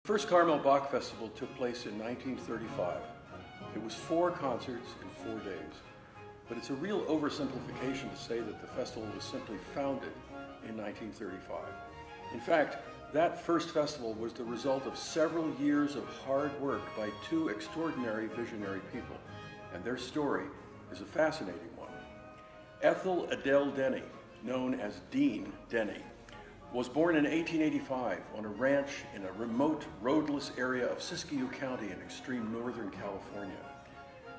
The first Carmel Bach Festival took place in 1935. It was 4 concerts in 4 days. But it's a real oversimplification to say that the festival was simply founded in 1935. In fact, that first festival was the result of several years of hard work by 2 extraordinary visionary people, and their story is a fascinating one. Ethel Adele Denny, known as Dean Denny, was born in 1885 on a ranch in a remote, roadless area of Siskiyou County in extreme northern California.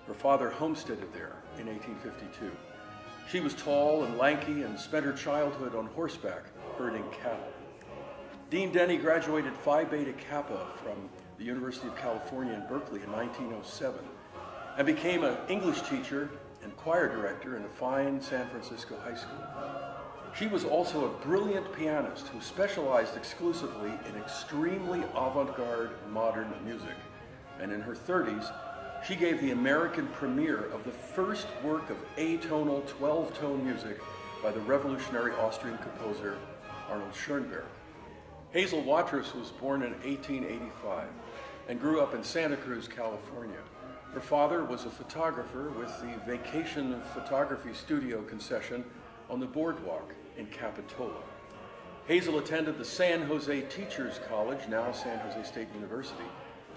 Her father homesteaded there in 1852. She was tall and lanky and spent her childhood on horseback herding cattle. Dean Denny graduated Phi Beta Kappa from the University of California in Berkeley in 1907 and became an English teacher and choir director in a fine San Francisco high school. She was also a brilliant pianist who specialized exclusively in extremely avant-garde modern music. And in her 30s, she gave the American premiere of the first work of atonal 12-tone music by the revolutionary Austrian composer Arnold Schoenberg. Hazel Watrous was born in 1885 and grew up in Santa Cruz, California. Her father was a photographer with the Vacation Photography Studio concession on the boardwalk in Capitola. Hazel attended the San Jose Teachers College, now San Jose State University,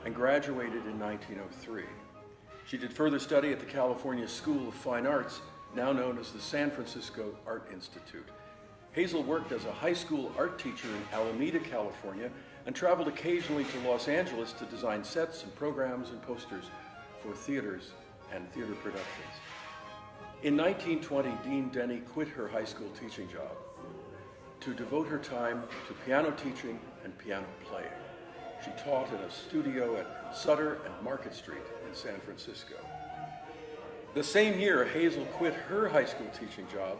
and graduated in 1903. She did further study at the California School of Fine Arts, now known as the San Francisco Art Institute. Hazel worked as a high school art teacher in Alameda, California, and traveled occasionally to Los Angeles to design sets and programs and posters for theaters and theater productions. In 1920, Dean Denny quit her high school teaching job to devote her time to piano teaching and piano playing. She taught in a studio at Sutter and Market Street in San Francisco. The same year, Hazel quit her high school teaching job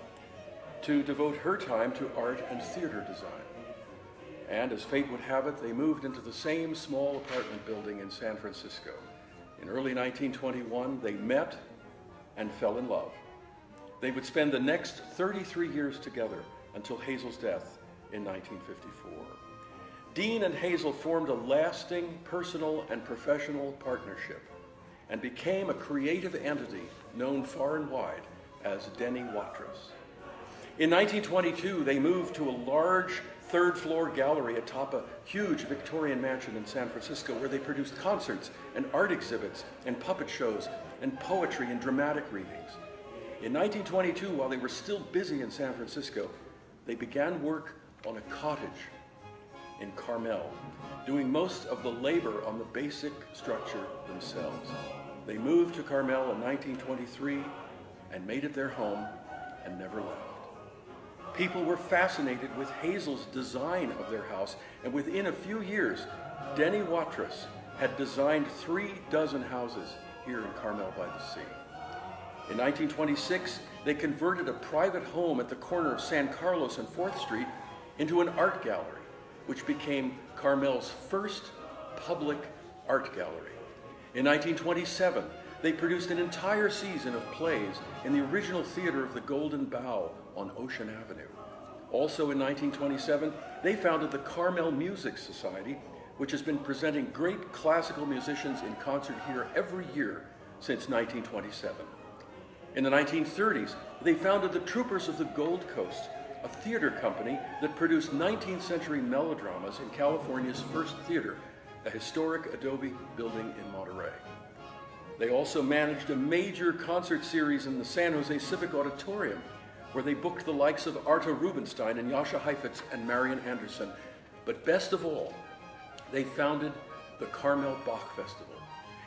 to devote her time to art and theater design. And as fate would have it, they moved into the same small apartment building in San Francisco. In early 1921, they met and fell in love. They would spend the next 33 years together until Hazel's death in 1954. Dean and Hazel formed a lasting personal and professional partnership and became a creative entity known far and wide as Denny Watrous. In 1922, they moved to a large third-floor gallery atop a huge Victorian mansion in San Francisco where they produced concerts and art exhibits and puppet shows and poetry and dramatic readings. In 1922, while they were still busy in San Francisco, they began work on a cottage in Carmel, doing most of the labor on the basic structure themselves. They moved to Carmel in 1923 and made it their home and never left. People were fascinated with Hazel's design of their house, and within a few years, Denny Watrous had designed 36 houses here in Carmel by the Sea. In 1926, they converted a private home at the corner of San Carlos and 4th Street into an art gallery, which became Carmel's first public art gallery. In 1927, they produced an entire season of plays in the original theater of the Golden Bough on Ocean Avenue. Also in 1927, they founded the Carmel Music Society, which has been presenting great classical musicians in concert here every year since 1927. In the 1930s, they founded the Troopers of the Gold Coast, a theater company that produced 19th century melodramas in California's first theater, a historic adobe building in Monterey. They also managed a major concert series in the San Jose Civic Auditorium, where they booked the likes of Arta Rubinstein and Jascha Heifetz and Marian Anderson. But best of all, they founded the Carmel Bach Festival.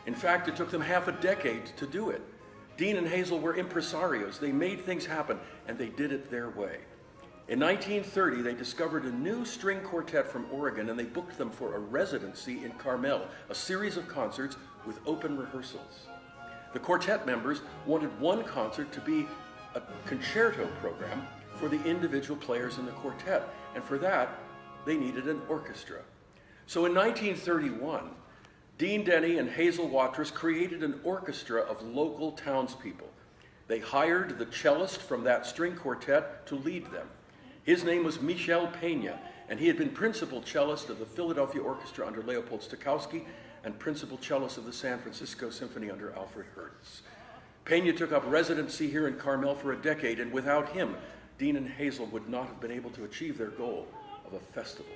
In fact, it took them half a decade to do it. Dean and Hazel were impresarios. They made things happen, and they did it their way. In 1930, they discovered a new string quartet from Oregon, and they booked them for a residency in Carmel, a series of concerts with open rehearsals. The quartet members wanted one concert to be a concerto program for the individual players in the quartet, and for that, they needed an orchestra. So in 1931, Dean Denny and Hazel Watrous created an orchestra of local townspeople. They hired the cellist from that string quartet to lead them. His name was Michel Peña, and he had been principal cellist of the Philadelphia Orchestra under Leopold Stokowski and principal cellist of the San Francisco Symphony under Alfred Hertz. Pena took up residency here in Carmel for a decade, and without him, Dean and Hazel would not have been able to achieve their goal of a festival.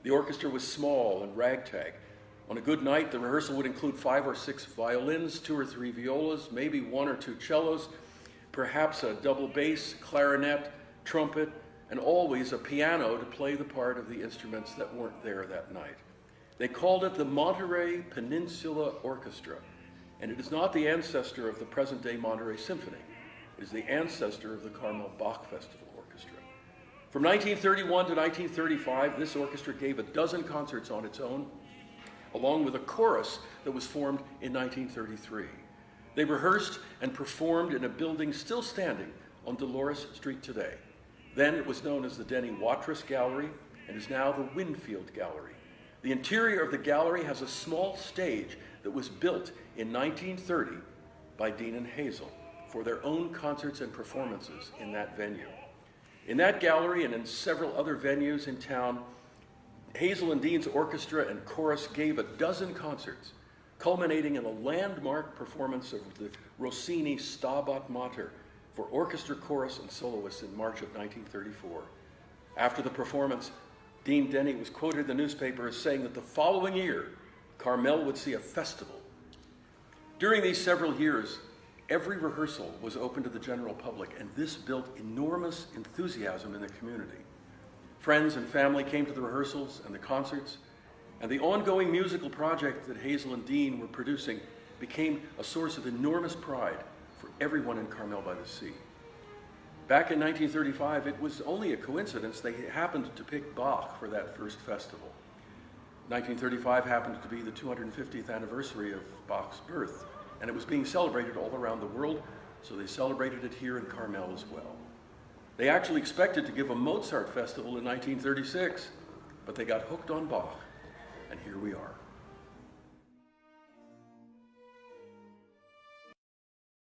The orchestra was small and ragtag. On a good night, the rehearsal would include 5 or 6 violins, 2 or 3 violas, maybe 1 or 2 cellos, perhaps a double bass, clarinet, trumpet, and always a piano to play the part of the instruments that weren't there that night. They called it the Monterey Peninsula Orchestra, and it is not the ancestor of the present-day Monterey Symphony. It is the ancestor of the Carmel Bach Festival Orchestra. From 1931 to 1935, this orchestra gave a dozen concerts on its own, along with a chorus that was formed in 1933. They rehearsed and performed in a building still standing on Dolores Street today. Then it was known as the Denny Watrous Gallery and is now the Winfield Gallery. The interior of the gallery has a small stage that was built in 1930 by Dean and Hazel for their own concerts and performances in that venue. In that gallery and in several other venues in town, Hazel and Dean's orchestra and chorus gave a dozen concerts, culminating in a landmark performance of the Rossini Stabat Mater for orchestra, chorus, and soloists in March of 1934. After the performance, Dean Denny was quoted in the newspaper as saying that the following year, Carmel would see a festival. During these several years, every rehearsal was open to the general public, and this built enormous enthusiasm in the community. Friends and family came to the rehearsals and the concerts, and the ongoing musical project that Hazel and Dean were producing became a source of enormous pride for everyone in Carmel by the Sea. Back in 1935, it was only a coincidence they happened to pick Bach for that first festival. 1935 happened to be the 250th anniversary of Bach's birth, and it was being celebrated all around the world, so they celebrated it here in Carmel as well. They actually expected to give a Mozart festival in 1936, but they got hooked on Bach, and here we are.